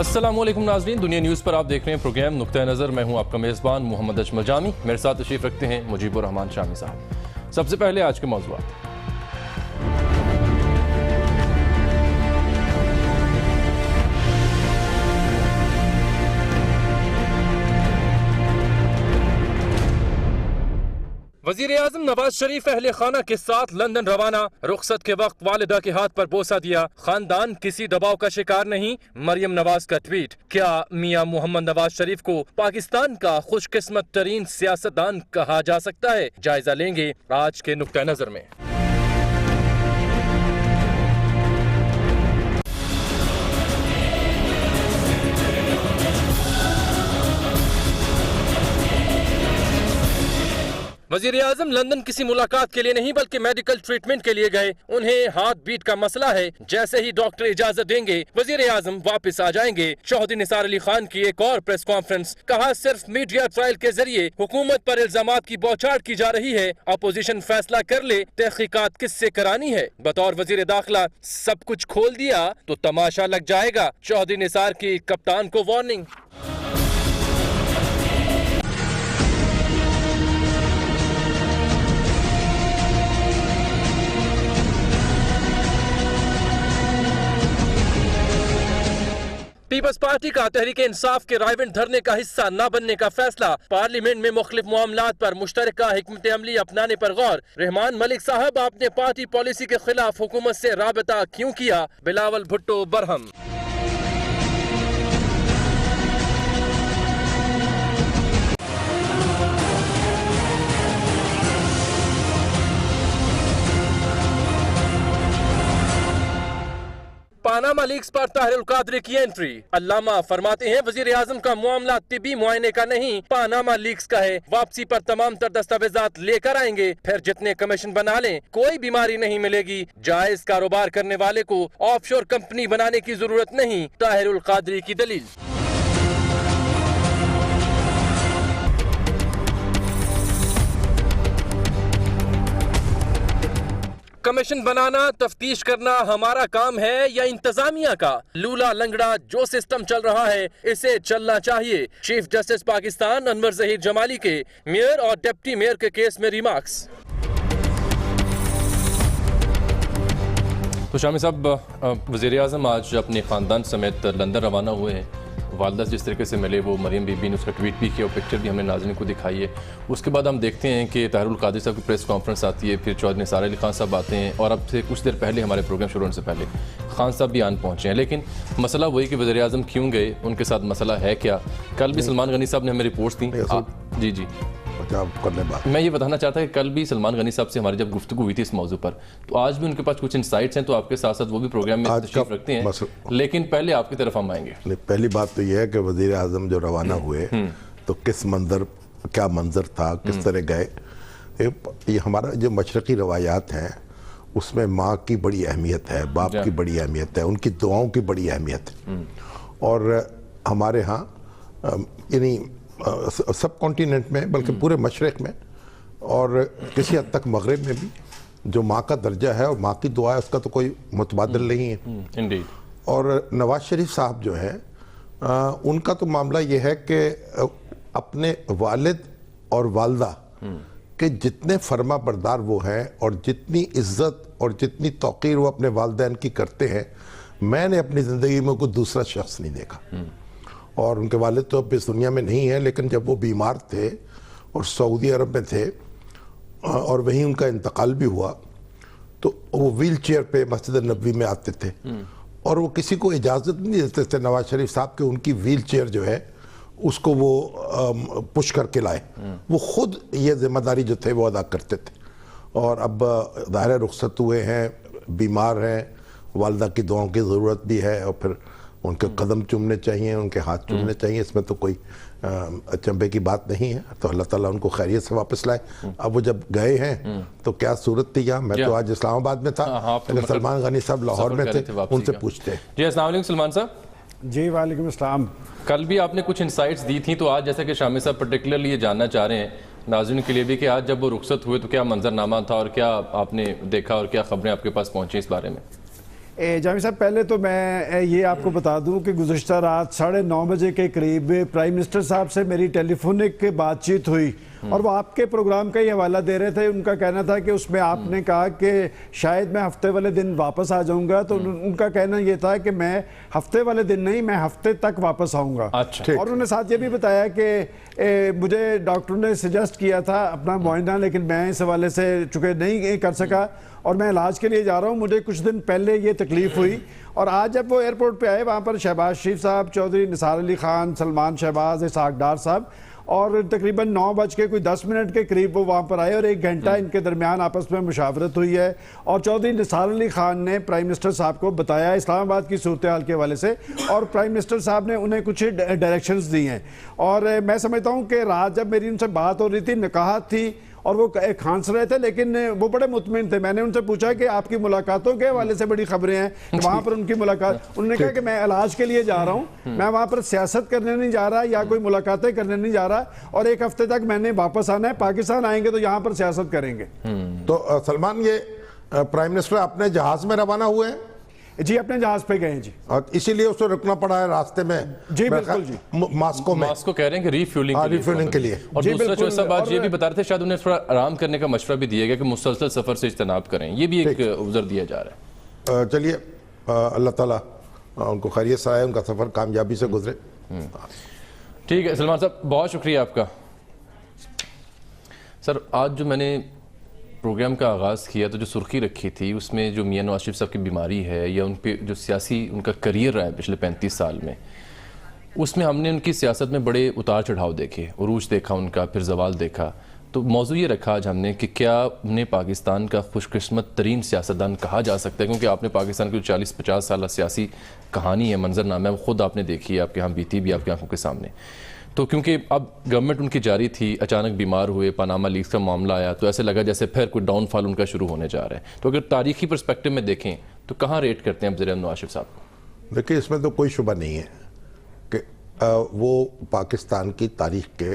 السلام علیکم ناظرین، دنیا نیوز پر آپ دیکھ رہے ہیں پروگرام نقطہ نظر۔ میں ہوں آپ کا میزبان محمد اجمل جامی، میرے ساتھ تشریف رکھتے ہیں مجیب الرحمان شامی صاحب۔ سب سے پہلے آج کے موضوعات۔ وزیر اعظم نواز شریف اہل خانہ کے ساتھ لندن روانہ، رخصت کے وقت والدہ کے ہاتھ پر بوسہ دیا، خاندان کسی دباؤ کا شکار نہیں، مریم نواز کا ٹویٹ۔ کیا میاں محمد نواز شریف کو پاکستان کا خوش قسمت ترین سیاستدان کہا جا سکتا ہے؟ جائزہ لیں گے آج کے نقطہ نظر میں۔ وزیر اعظم لندن کسی ملاقات کے لیے نہیں بلکہ میڈیکل ٹریٹمنٹ کے لیے گئے۔ انہیں ہارٹ بیٹ کا مسئلہ ہے، جیسے ہی ڈاکٹر اجازت دیں گے وزیر اعظم واپس آ جائیں گے۔ شوہد نثار علی خان کی ایک اور پریس کانفرنس، کہا صرف میڈیا ٹرائل کے ذریعے حکومت پر الزامات کی بوچھاڑ کی جا رہی ہے، اپوزیشن فیصلہ کر لے تحقیقات کس سے کرانی ہے۔ بطور وزیر داخلہ سب کچھ کھول دیا تو تماشا لگ جائے گا، شوہد نثار کی کپتان کو وارننگ۔ پیپلز پارٹی کا تحریک انصاف کے رائیونٹ دھرنے کا حصہ نہ بننے کا فیصلہ، پارلیمنٹ میں مختلف معاملات پر مشترکہ حکمت عملی اپنانے پر غور۔ رحمان ملک صاحب، آپ نے پارٹی پالیسی کے خلاف حکومت سے رابطہ کیوں کیا؟ بلاول بھٹو برہم۔ پاناما لیکس پر طاہر القادری کی انٹری۔ علامہ فرماتے ہیں وزیر اعظم کا معاملہ طبی معائنے کا نہیں، پاناما لیکس کا ہے۔ واپسی پر تمام تر دستاویزات لے کر آئیں گے، پھر جتنے کمیشن بنا لیں، کوئی بیماری نہیں ملے گی۔ جائز کاروبار کرنے والے کو آف شور کمپنی بنانے کی ضرورت نہیں، طاہر القادری کی دلیل۔ کمیشن بنانا، تفتیش کرنا ہمارا کام ہے یا انتظامیہ کا؟ لولا لنگڑا جو سسٹم چل رہا ہے اسے چلنا چاہیے۔ چیف جسٹس پاکستان انور ظہیر جمالی کے میئر اور ڈپٹی میئر کے کیس میں ریمارکس۔ تو شامی صاحب، وزیر اعظم آج اپنے خاندان سمیت لندن روانہ ہوئے ہیں۔ والدہ جس طریقے سے ملے، وہ مریم بی بی نے اس کا ٹویٹ بھی کیا، پکچر بھی ہم نے ناظرین کو دکھائی ہے۔ اس کے بعد ہم دیکھتے ہیں کہ طاہر القادری صاحب کی پریس کانفرنس آتی ہے، پھر چوہدری نثار علی خان صاحب آتے ہیں، اور اب سے کچھ دیر پہلے ہمارے پروگرام شروع ہونے سے پہلے خان صاحب بھی آن پہنچے ہیں۔ لیکن مسئلہ وہی کہ وزیر اعظم کیوں گئے، ان کے ساتھ مسئلہ ہے کیا؟ کل بھی سلمان غنی صاحب نے ہمیں رپورٹس دیں۔ جی میں یہ بتانا چاہتا کہ کل بھی سلمان غنی صاحب سے ہماری جب گفتگو ہوئی تھی اس موضوع پر، تو آج بھی ان کے پاس کچھ انسائٹس ہیں، تو آپ کے ساتھ ساتھ وہ بھی پروگرام میں تشریف رکھتے ہیں، لیکن پہلے آپ کی طرف ہم آئیں گے۔ پہلی بات تو یہ ہے کہ وزیر اعظم جو روانہ ہوئے تو کیا منظر تھا، کس طرح گئے۔ یہ ہمارا جو مشرقی روایات ہیں اس میں ماں کی بڑی اہمیت ہے، باپ کی بڑی اہمیت ہے، ان کی دعاؤں کی بڑی اہمیت ہے۔ اور ہمارے ہاں یعنی سب کانٹیننٹ میں بلکہ پورے مشرق میں اور کسی حد تک مغرب میں بھی جو ماں کا درجہ ہے اور ماں کی دعا ہے اس کا تو کوئی متبادل نہیں ہے۔ اور نواز شریف صاحب جو ہے ان کا تو معاملہ یہ ہے کہ اپنے والد اور والدہ کے جتنے فرما بردار وہ ہیں اور جتنی عزت اور جتنی توقیر وہ اپنے والدین کی کرتے ہیں، میں نے اپنی زندگی میں کوئی دوسرا شخص نہیں دیکھا۔ اور ان کے والد تو اب اس دنیا میں نہیں ہیں، لیکن جب وہ بیمار تھے اور سعودی عرب میں تھے اور وہیں ان کا انتقال بھی ہوا، تو وہ ویل چیئر پہ مسجد نبوی میں آتے تھے اور وہ کسی کو اجازت نہیں دیتے تھے نواز شریف صاحب کہ ان کی ویل چیئر جو ہے اس کو وہ پش کر کے لائے۔ وہ خود یہ ذمہ داری جو تھے وہ ادا کرتے تھے۔ اور اب ظاہر رخصت ہوئے ہیں، بیمار ہیں، والدہ کی دعاؤں کی ضرورت بھی ہے، اور پھر ان کے قدم چومنے چاہیے، ان کے ہاتھ چومنے چاہیے، اس میں تو کوئی اچنبے کی بات نہیں ہے۔ تو اللہ تعالیٰ ان کو خیریت سے واپس لائے۔ اب وہ جب گئے ہیں تو کیا صورت تھی یہاں؟ میں تو آج اسلام آباد میں تھا، لیکن سلمان غنی صاحب لاہور میں تھے، ان سے پوچھتے ہیں۔ جی السلام علیکم سلمان صاحب۔ جی وعلیکم السلام۔ کل بھی آپ نے کچھ انسائٹس دی تھیں، تو آج جیسا کہ شامی صاحب پرٹیکولرلی یہ جاننا چاہ رہے ہیں ناظرین کے لیے بھی کہ آج جب وہ رخصت ہوئے تو کیا منظرنامہ تھا اور کیا آپ نے دیکھا اور کیا خبریں آپ کے پاس پہنچی اس بارے میں؟ جامی صاحب پہلے تو میں یہ آپ کو بتا دوں کہ گزشتہ رات 9:30 بجے کے قریب پرائم منسٹر صاحب سے میری ٹیلی فونک بات چیت ہوئی اور وہ آپ کے پروگرام کا ہی حوالہ دے رہے تھے. ان کا کہنا تھا کہ اس میں آپ نے کہا کہ شاید میں ہفتے والے دن واپس آ جاؤں گا, تو ان کا کہنا یہ تھا کہ میں ہفتے والے دن نہیں, میں ہفتے تک واپس آؤں گا. اور انہوں نے ساتھ یہ بھی بتایا کہ مجھے ڈاکٹر نے سجیسٹ کیا تھا اپنا معائنہ, لیکن میں اس حوالے سے چونکہ نہیں کر سکا اور میں علاج کے لیے جا رہا ہوں. مجھے کچھ دن پہلے یہ تکلیف ہوئی اور آج جب وہ ایئرپورٹ پہ آئے, وہاں پر شہباز شریف صاحب, چودھری نثار علی خان, سلمان شہباز, اسحاق ڈار صاحب, اور تقریباً 9:10 کے قریب وہ وہاں پر آئے اور 1 گھنٹہ ان کے درمیان آپس میں مشاورت ہوئی ہے. اور چودھری نثار علی خان نے پرائم منسٹر صاحب کو بتایا اسلام آباد کی صورتحال کے حوالے سے, اور پرائم منسٹر صاحب نے انہیں کچھ ڈائریکشنز دی ہیں. اور میں سمجھتا ہوں کہ رات جب میری ان سے بات ہو رہی تھی, نکاحت تھی اور وہ کھانس رہے تھے, لیکن وہ بڑے مطمئن تھے. میں نے ان سے پوچھا کہ آپ کی ملاقاتوں کے حوالے سے بڑی خبریں ہیں کہ وہاں پر ان کی ملاقات, انہوں نے کہا کہ میں علاج کے لیے جا رہا ہوں, میں وہاں پر سیاست کرنے نہیں جا رہا یا کوئی ملاقاتیں کرنے نہیں جا رہا, اور 1 ہفتے تک میں نے واپس آنا ہے. پاکستان آئیں گے تو یہاں پر سیاست کریں گے. تو سلمان, یہ پرائم منسٹر اپنے جہاز میں روانہ ہوئے ہیں؟ جی اپنے جہاز پہ گئے ہیں جی, اور اسی لیے اسے رکنا پڑا ہے راستے میں. جی بالکل جی, ماسکو کہہ رہے ہیں کہ ری فیولنگ کے لیے. اور دوسرا جو سب بات یہ بھی بتا رہے تھے, شاید انہیں تھوڑا آرام کرنے کا مشورہ بھی دیا گیا کہ مسلسل سفر سے اجتناب کریں, یہ بھی ایک عذر دیا جا رہا ہے. چلیے اللہ تعالیٰ ان کو خیریت سے آئے, ان کا سفر کامیابی سے گزرے. ٹھیک ہے سلمان صاحب, بہت شکریہ آپ کا. سر آج جو میں نے پروگرام کا آغاز کیا تو جو سرخی رکھی تھی اس میں جو میاں نواز شریف صاحب کی بیماری ہے یا ان پہ جو سیاسی ان کا کریئر رہا ہے پچھلے 35 سال میں, اس میں ہم نے ان کی سیاست میں بڑے اتار چڑھاؤ دیکھے, عروج دیکھا ان کا, پھر زوال دیکھا. تو موضوع یہ رکھا آج ہم نے کہ کیا انہیں پاکستان کا خوش قسمت ترین سیاستدان کہا جا سکتا ہے, کیونکہ آپ نے پاکستان کی جو 40-50 سالہ سیاسی کہانی ہے, منظرنامہ ہے, وہ خود آپ نے دیکھی ہے, آپ کے ہاں بیتی بھی آپ کی آنکھوں کے سامنے. تو کیونکہ اب گورنمنٹ ان کی جاری تھی, اچانک بیمار ہوئے, پاناما لیکس کا معاملہ آیا, تو ایسے لگا جیسے پھر کوئی ڈاؤن فال ان کا شروع ہونے جا رہا ہے. تو اگر تاریخی پرسپیکٹو میں دیکھیں تو کہاں ریٹ کرتے ہیں اب وزیر نواز شریف صاحب؟ دیکھیں, اس میں تو کوئی شبہ نہیں ہے کہ وہ پاکستان کی تاریخ کے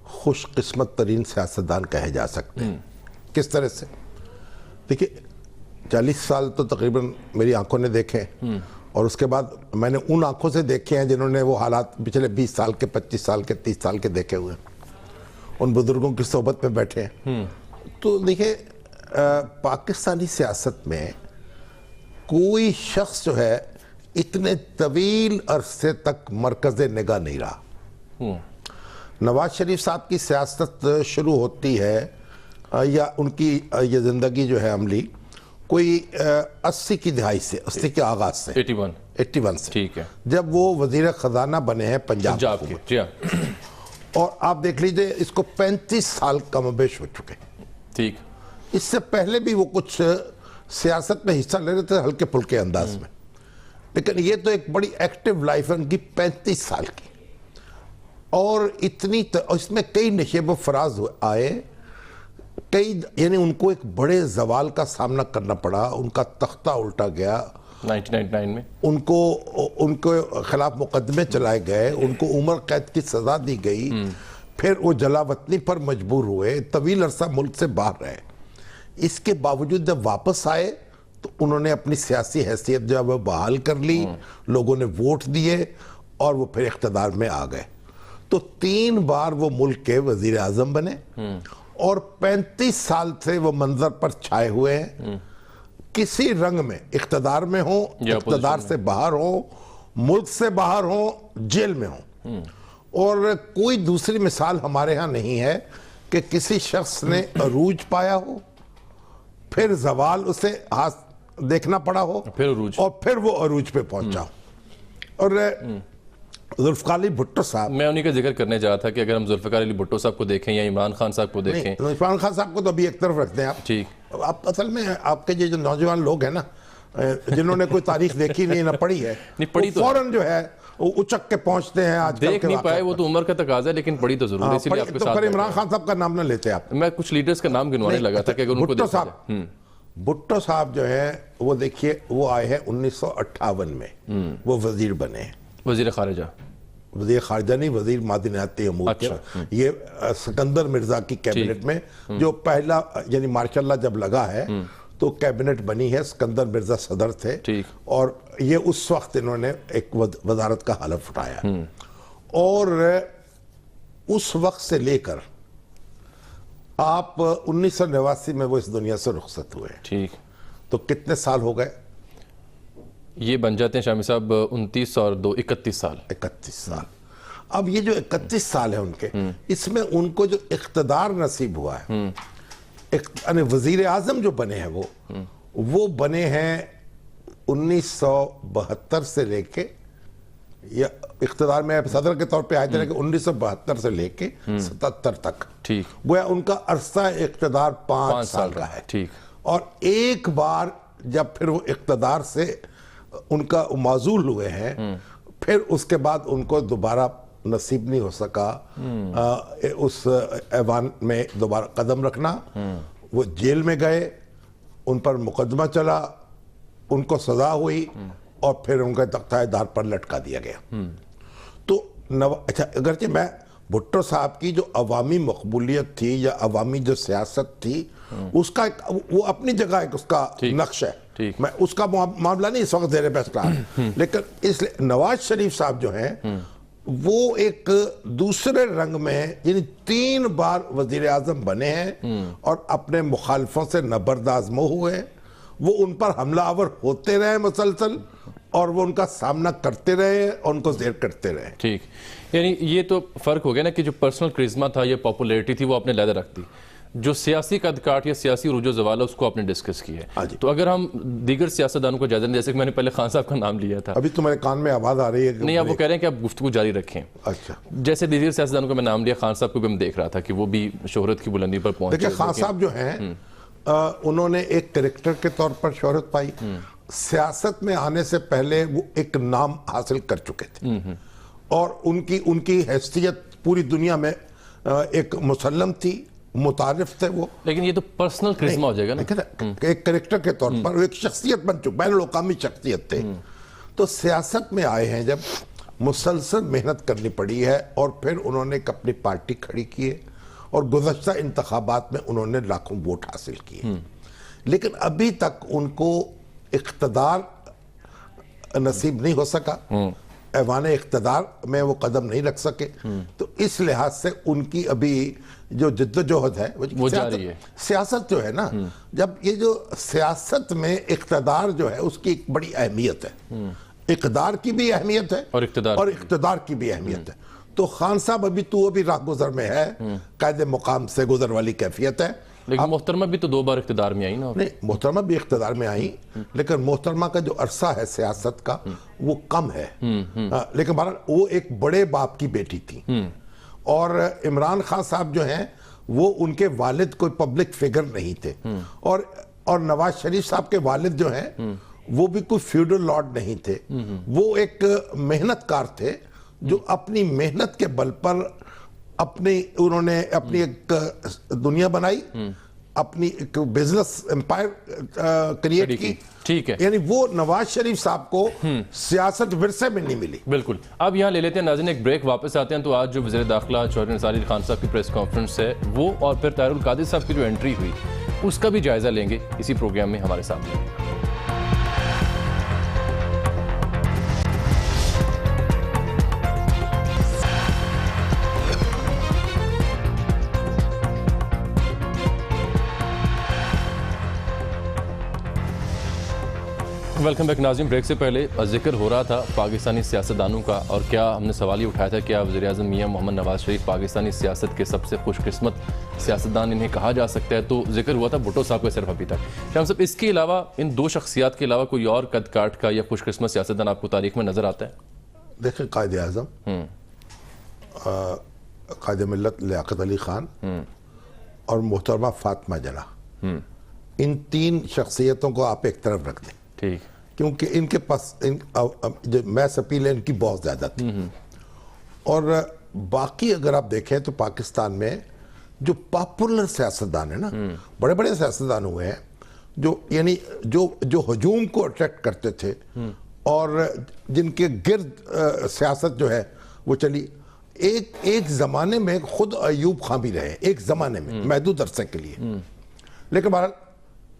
خوش قسمت ترین سیاستدان کہے جا سکتے ہیں. کس طرح سے؟ دیکھیں 40 سال تو تقریباً میری آنکھوں نے دیکھے, اور اس کے بعد میں نے ان آنکھوں سے دیکھے ہیں جنہوں نے وہ حالات پچھلے 20 سال کے, 25 سال کے, 30 سال کے دیکھے ہوئے, ان بزرگوں کی صحبت میں بیٹھے ہیں. تو دیکھیں پاکستانی سیاست میں کوئی شخص جو ہے اتنے طویل عرصے تک مرکز نگاہ نہیں رہا. نواز شریف صاحب کی سیاست شروع ہوتی ہے یا ان کی یہ زندگی جو ہے عملی کوئی 80 کی دہائی سے, 80 کے آغاز سے, 81 سے, ٹھیک ہے, جب وہ وزیر خزانہ بنے ہیں پنجاب کے. اور آپ دیکھ لیجئے اس کو 35 سال کم و بیش ہو چکے. ٹھیک, اس سے پہلے بھی وہ کچھ سیاست میں حصہ لے رہے تھے ہلکے پھلکے انداز میں, لیکن یہ تو ایک بڑی ایکٹیو لائف ہے ان کی 35 سال کی. اور اتنی اس میں کئی نشیب و فراز آئے, کئی, یعنی ان کو ایک بڑے زوال کا سامنا کرنا پڑا, ان کا تختہ الٹا گیا 1999 میں, ان کو خلاف مقدمے چلائے گئے, ان کو عمر قید کی سزا دی گئی, پھر وہ جلا وطنی پر مجبور ہوئے, طویل عرصہ ملک سے باہر رہے. اس کے باوجود جب واپس آئے تو انہوں نے اپنی سیاسی حیثیت جو ہے وہ بحال کر لی, لوگوں نے ووٹ دیے اور وہ پھر اقتدار میں آ گئے. تو 3 بار وہ ملک کے وزیر اعظم بنے اور 35 سال سے وہ منظر پر چھائے ہوئے ہیں, کسی رنگ میں, اقتدار میں ہوں, اقتدار سے باہر ہوں, ملک سے باہر ہوں, جیل میں ہوں. اور کوئی دوسری مثال ہمارے ہاں نہیں ہے کہ کسی شخص نے عروج پایا ہو, پھر زوال اسے ہاتھ دیکھنا پڑا ہو, اور پھر وہ عروج پہ پہنچا ہو. اور ذوالفقار علی بھٹو صاحب, میں انہی کا ذکر کرنے جا رہا تھا کہ اگر ہم ذوالفقار علی بھٹو صاحب کو دیکھیں یا عمران خان صاحب کو دیکھیں. عمران خان صاحب کو تو ابھی ایک طرف رکھتے ہیں آپ. ٹھیک, آپ اصل میں آپ کے جو نوجوان لوگ ہیں نا, جنہوں نے کوئی تاریخ دیکھی نہیں, نہ پڑھی ہے, فوراً جو ہے اچک کے پہنچتے ہیں. آج دیکھ نہیں پائے, وہ تو عمر کا تقاضا ہے, لیکن پڑھی تو ضرور ہے, اسی لیے آپ کے ساتھ. پھر عمران خان صاحب کا نام نہ لیتے آپ. میں کچھ لیڈرز کا نام گنوانے لگا تھا کہ اگر ان کو دیکھا جائے. بھٹو صاحب جو ہیں وہ دیکھیے, وہ آئے ہیں 1958 میں, وہ وزیر بنے ہیں, وزیر خارجہ, وزیر خارجہ نہیں, وزیر معدنیات امور کے. یہ سکندر مرزا کی کیبنٹ میں جو پہلا, یعنی ماشاء اللہ جب لگا ہے تو کیبنٹ بنی ہے, اسکندر مرزا صدر تھے, اور یہ اس وقت انہوں نے ایک وزارت کا حلف اٹھایا, اور اس وقت سے لے کر آپ 1989 میں وہ اس دنیا سے رخصت ہوئے. ٹھیک, تو کتنے سال ہو گئے؟ یہ بن جاتے ہیں شامی صاحب 29 اور 2 31 سال. 31 سال. اب یہ جو 31 سال ہے ان کے, اس میں ان کو جو اقتدار نصیب ہوا ہے, یعنی وزیر اعظم جو بنے ہیں وہ بنے ہیں 1972 سے لے کے, یا اقتدار میں صدر کے طور پہ آئے تھے کہ 1972 سے لے کے 77 تک. ٹھیک, گویا ان کا عرصہ اقتدار 5 سال کا ہے. ٹھیک, اور ایک بار جب پھر وہ اقتدار سے ان کا معزول ہوئے ہیں, پھر اس کے بعد ان کو دوبارہ نصیب نہیں ہو سکا اس ایوان میں دوبارہ قدم رکھنا. وہ جیل میں گئے, ان پر مقدمہ چلا, ان کو سزا ہوئی, اور پھر ان کا تختہ دار پر لٹکا دیا گیا. تو اچھا, اگرچہ میں بھٹو صاحب کی جو عوامی مقبولیت تھی یا عوامی جو سیاست تھی, اس کا وہ اپنی جگہ ایک اس کا نقش ہے, میں اس کا معاملہ نہیں اس وقت زیر بحث رہا, لیکن اس لیے نواز شریف صاحب جو ہیں وہ ایک دوسرے رنگ میں, یعنی 3 بار وزیر اعظم بنے ہیں اور اپنے مخالفوں سے نبرد آزما ہوئے. وہ ان پر حملہ آور ہوتے رہے مسلسل, اور وہ ان کا سامنا کرتے رہے اور ان کو زیر کرتے رہے. ٹھیک, یعنی یہ تو فرق ہو گیا نا کہ جو پرسنل کرزما تھا یا پاپولیرٹی تھی وہ آپ نے علیحدہ رکھ دی, جو سیاسی قد کاٹ یا سیاسی عروج و زوال ہے اس کو آپ نے ڈسکس کی ہے. تو اگر ہم دیگر سیاستدانوں کو جائزہ لیں, جیسے کہ میں نے پہلے خان صاحب کا نام لیا تھا, ابھی تمہارے کان میں آواز آ رہی ہے نہیں, آپ وہ کہہ رہے ہیں کہ آپ گفتگو جاری رکھیں. اچھا, جیسے دیگر سیاستدانوں کا میں نام لیا, خان صاحب کو بھی ہم دیکھ رہا تھا کہ وہ بھی شہرت کی بلندی پر پہنچے. دیکھیں خان صاحب جو ہیں انہوں نے ایک کریکٹر کے طور پر شہرت پائی, سیاست میں آنے سے پہلے وہ ایک نام حاصل کر چکے تھے, اور ان کی حیثیت پوری دنیا میں ایک مسلم تھی, متعارف تھے وہ. لیکن یہ تو پرسنل کرزما ہو جائے گا نا, ایک کریکٹر کے طور پر ایک شخصیت بن چکے, بین الاقوامی شخصیت تھے. تو سیاست میں آئے ہیں جب, مسلسل محنت کرنی پڑی ہے, اور پھر انہوں نے ایک اپنی پارٹی کھڑی کی ہے, اور گزشتہ انتخابات میں انہوں نے لاکھوں ووٹ حاصل کیے, لیکن ابھی تک ان کو اقتدار نصیب نہیں ہو سکا, ایوان اقتدار میں وہ قدم نہیں رکھ سکے. تو اس لحاظ سے ان کی ابھی جو جد و جہد ہے وہ جاری ہے. سیاست جو ہے نا, جب یہ جو سیاست میں اقتدار جو ہے اس کی ایک بڑی اہمیت ہے, اقتدار کی بھی اہمیت ہے اور اقتدار کی بھی اہمیت ہے. تو خان صاحب ابھی راہ گزر میں ہے, قائد مقام سے گزر والی کیفیت ہے. لیکن محترمہ بھی تو 2 بار اقتدار میں آئی نا. نہیں, محترمہ بھی اقتدار میں آئی, لیکن محترمہ کا جو عرصہ ہے سیاست کا وہ کم ہے, لیکن بہرحال وہ ایک بڑے باپ کی بیٹی تھی. اور عمران خان صاحب جو ہیں وہ ان کے والد کوئی پبلک فگر نہیں تھے, اور نواز شریف صاحب کے والد جو ہیں وہ بھی کوئی فیوڈل لارڈ نہیں تھے. وہ ایک محنت کار تھے جو اپنی محنت کے بل پر انہوں نے اپنی ایک دنیا بنائی, اپنی ایک بزنس امپائر کریٹ کی. ٹھیک ہے, یعنی وہ نواز شریف صاحب کو سیاست ورثے میں نہیں ملی. بالکل. اب یہاں لے لیتے ہیں ناظرین ایک بریک, واپس آتے ہیں. تو آج جو وزیر داخلہ چودھری نثار علی خان صاحب کی پریس کانفرنس ہے وہ, اور پھر طاہر القادری صاحب کی جو انٹری ہوئی اس کا بھی جائزہ لیں گے اسی پروگرام میں ہمارے سامنے. ویلکم بیک ناظرین. بریک سے پہلے ذکر ہو رہا تھا پاکستانی سیاستدانوں کا, اور کیا ہم نے سوال ہی اٹھایا تھا کیا وزیر اعظم میاں محمد نواز شریف پاکستانی سیاست کے سب سے خوش قسمت سیاستدان انہیں کہا جا سکتا ہے. تو ذکر ہوا تھا بھٹو صاحب کا صرف ابھی تک. شام صاحب, اس کے علاوہ ان 2 شخصیات کے علاوہ کوئی اور قد کاٹ کا یا خوش قسمت سیاستدان آپ کو تاریخ میں نظر آتا ہے؟ دیکھیں, قائد اعظم, قائد ملت لیاقت علی خان اور محترمہ فاطمہ جناح, ان 3 شخصیتوں کو آپ ایک طرف رکھ دیں. ٹھیک, کیونکہ ان کے پاس میس اپیل ہے ان کی بہت زیادہ تھی. اور باقی اگر آپ دیکھیں تو پاکستان میں جو پاپولر سیاستدان ہیں نا, بڑے بڑے سیاستدان ہوئے ہیں جو یعنی جو ہجوم کو اٹریکٹ کرتے تھے, اور جن کے گرد سیاست جو ہے وہ چلی. ایک زمانے میں خود ایوب خان بھی رہے, ایک زمانے میں محدود عرصے کے لیے. لیکن بہرحال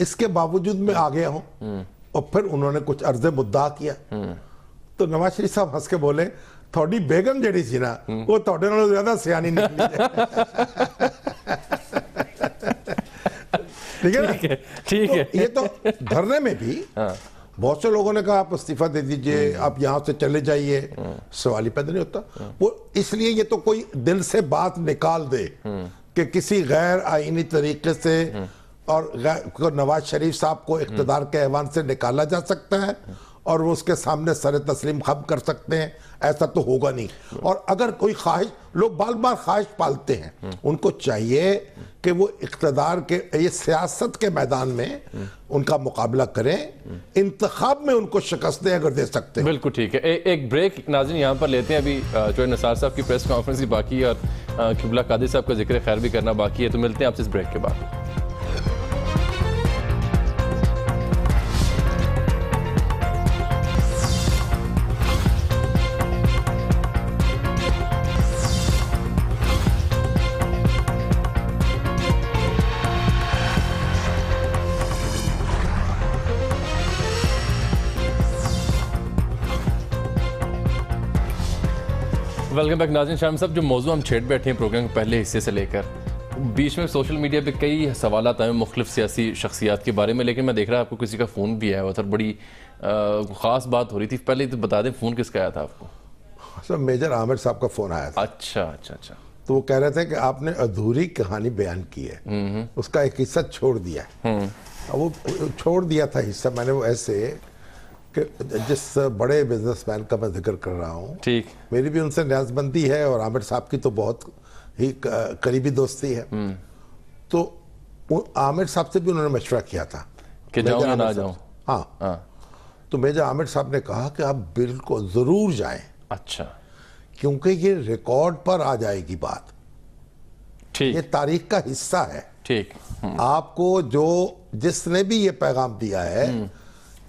اس کے باوجود میں آ گیا ہوں. اور پھر انہوں نے کچھ عرض مدعا کیا تو نواز شریف صاحب ہنس کے بولے تھوڑی بیگم جڑی سی نا وہ تھوڑے نالوں زیادہ سیانی نکلی ہے. ٹھیک ہے. یہ تو دھرنے میں بھی بہت سے لوگوں نے کہا آپ استعفیٰ دے دیجئے, آپ یہاں سے چلے جائیے, سوال ہی پیدا نہیں ہوتا. وہ اس لیے یہ تو کوئی دل سے بات نکال دے کہ کسی غیر آئینی طریقے سے اور نواز شریف صاحب کو اقتدار کے ایوان سے نکالا جا سکتا ہے اور وہ اس کے سامنے سر تسلیم خم کر سکتے ہیں, ایسا تو ہوگا نہیں. اور اگر کوئی خواہش, لوگ بار بار خواہش پالتے ہیں, ان کو چاہیے کہ وہ اقتدار کے یہ سیاست کے میدان میں ان کا مقابلہ کریں, انتخاب میں ان کو شکست دیں اگر دے سکتے ہیں. بالکل ٹھیک ہے. ایک بریک ناظرین یہاں پر لیتے ہیں. ابھی جو نثار صاحب کی پریس کانفرنس بھی باقی ہے اور قبلہ قادری صاحب کا ذکر خیر بھی کرنا باقی ہے, تو ملتے ہیں آپ سے اس بریک کے بعد. ویلکم بیک ناظرین. شاہ صاحب, جو موضوع ہم چھیڑ بیٹھے ہیں پروگرام کے پہلے حصے سے لے کر, بیچ میں سوشل میڈیا پہ کئی سوالات آئے مختلف سیاسی شخصیات کے بارے میں, لیکن میں دیکھ رہا آپ کو کسی کا فون بھی آیا ہوا تھا, بڑی خاص بات ہو رہی تھی. پہلے تو بتا دیں فون کس کا آیا تھا آپ کو؟ سر میجر عامر صاحب کا فون آیا تھا. اچھا. تو وہ کہہ رہے تھے کہ آپ نے ادھوری کہانی بیان کی ہے, اس کا ایک حصہ چھوڑ دیا ہے. وہ چھوڑ دیا تھا حصہ, میں نے وہ ایسے کہ جس بڑے بزنس مین کا میں ذکر کر رہا ہوں, ٹھیک, میری بھی ان سے نیاز بندی ہے اور عامر صاحب کی تو بہت ہی قریبی دوستی ہے. تو عامر صاحب سے بھی انہوں نے مشورہ کیا تھا کہ جاؤں یا نہ جاؤں. ہاں, تو میجر عامر صاحب نے کہا کہ آپ بالکل ضرور جائیں. اچھا, کیونکہ یہ ریکارڈ پر آ جائے گی بات, ٹھیک, یہ تاریخ کا حصہ ہے. ٹھیک. آپ کو جس نے بھی یہ پیغام دیا ہے,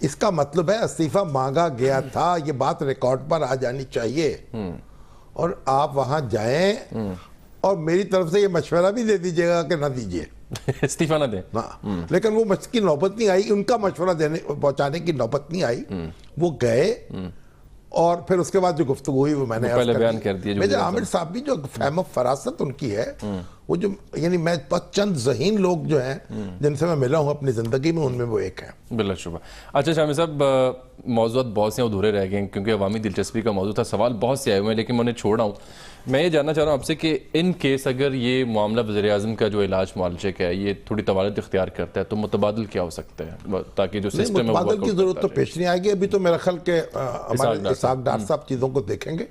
اس کا مطلب ہے استعفیٰ مانگا گیا تھا, یہ بات ریکارڈ پر آ جانی چاہیے, اور آپ وہاں جائیں اور میری طرف سے یہ مشورہ بھی دے دیجئے گا کہ نہ دیجئے, استعفیٰ نہ دیں. لیکن وہ کی نوبت نہیں آئی, ان کا مشورہ پہنچانے کی نوبت نہیں آئی. وہ گئے اور پھر اس کے بعد جو گفتگو ہوئی وہ میں نے پہلے بیان کر دیا. میجر عامر صاحب بھی جو فہم و فراست ان کی ہے, وہ جو یعنی میں چند ذہین لوگ جو ہیں جن سے میں ملا ہوں اپنی زندگی میں, ان میں وہ ایک ہے. بلا شبہ. اچھا شامی صاحب, موضوعات بہت سے ادھورے رہ گئے ہیں کیونکہ عوامی دلچسپی کا موضوع تھا, سوال بہت سے آئے ہوئے ہیں, لیکن میں انہیں چھوڑا ہوں. میں یہ جاننا چاہ رہا ہوں آپ سے کہ ان کیس اگر یہ معاملہ وزیر اعظم کا جو علاج معالجے کا ہے یہ تھوڑی طوالت اختیار کرتا ہے, تو متبادل کیا ہو سکتا ہے تاکہ جو سسٹم ہے متبادل کی ضرورت تو پیش نہیں آئے گی. ابھی تو میرا خیال کہ ہمارے اسحاق ڈار صاحب چیزوں کو دیکھیں گے,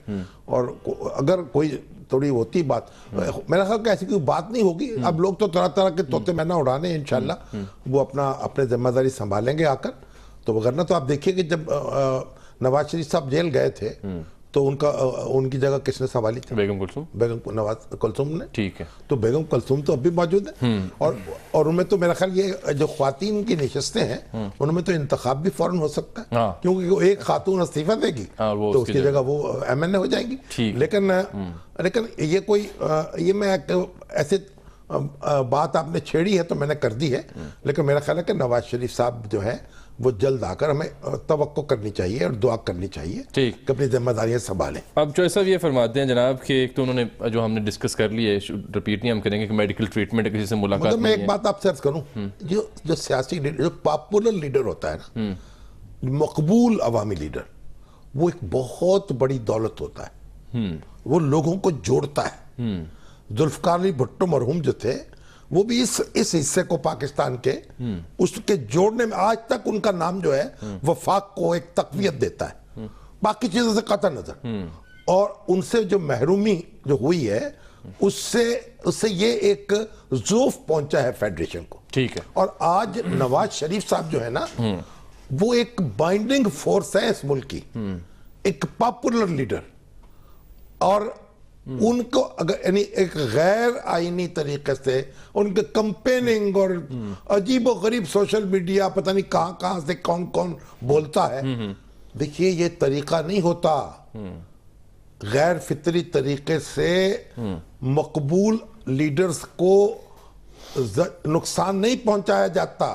اور اگر کوئی تھوڑی ہوتی بات, میرا خیال کہ ایسی کوئی بات نہیں ہوگی. اب لوگ تو طرح طرح کے طوطے مینا اڑانے ہیں, انشاءاللہ وہ اپنے ذمہ داری سنبھالیں گے آ کر. تو وغیرہ تو آپ دیکھیے کہ جب نواز شریف صاحب جیل گئے تھے تو ان کی جگہ کس نے سنبھالی تھی؟ بیگم کلثوم. بیگم نواز کلثوم نے. ٹھیک ہے. تو بیگم کلثوم تو اب بھی موجود ہے, اور ان میں تو میرا خیال یہ جو خواتین کی نشستیں ہیں ان میں تو انتخاب بھی فوراً ہو سکتا ہے, کیونکہ وہ ایک خاتون استعفیٰ دے گی تو اس کی جگہ وہ MNA ہو جائیں گی. لیکن یہ کوئی یہ میں ایسے بات آپ نے چھیڑی ہے تو میں نے کر دی ہے, لیکن میرا خیال ہے کہ نواز شریف صاحب جو ہے وہ جلد آ کر ہمیں توقع کرنی چاہیے اور دعا کرنی چاہیے کہ اپنی ذمہ داریاں سنبھالیں. اب جو صاحب یہ فرماتے ہیں جناب کہ ایک تو انہوں نے جو ہم نے ڈسکس کر لی ہے, رپیٹ نہیں ہم کریں گے, کہ میڈیکل ٹریٹمنٹ کسی سے ملاقات میں ایک بات آپ سے عرض کروں, جو سیاسی لیڈر, جو پاپولر لیڈر ہوتا ہے نا, مقبول عوامی لیڈر, وہ ایک بہت بڑی دولت ہوتا ہے, وہ لوگوں کو جوڑتا ہے. ذوالفقار علی بھٹو مرحوم جو تھے وہ بھی اس حصے کو پاکستان کے اس کے جوڑنے میں آج تک ان کا نام جو ہے وفاق کو ایک تقویت دیتا ہے, باقی چیزوں سے قطع نظر. اور ان سے جو محرومی جو ہوئی ہے اس سے یہ ایک ضعف پہنچا ہے فیڈریشن کو. ٹھیک ہے. اور آج نواز شریف صاحب جو ہے نا وہ ایک بائنڈنگ فورس ہے اس ملک کی, ایک پاپولر لیڈر, اور ان کو اگر یعنی ایک غیر آئینی طریقے سے ان کے کمپیننگ اور عجیب و غریب سوشل میڈیا پتہ نہیں کہاں سے کون کون بولتا ہے, دیکھیے یہ طریقہ نہیں ہوتا. غیر فطری طریقے سے مقبول لیڈرز کو نقصان نہیں پہنچایا جاتا,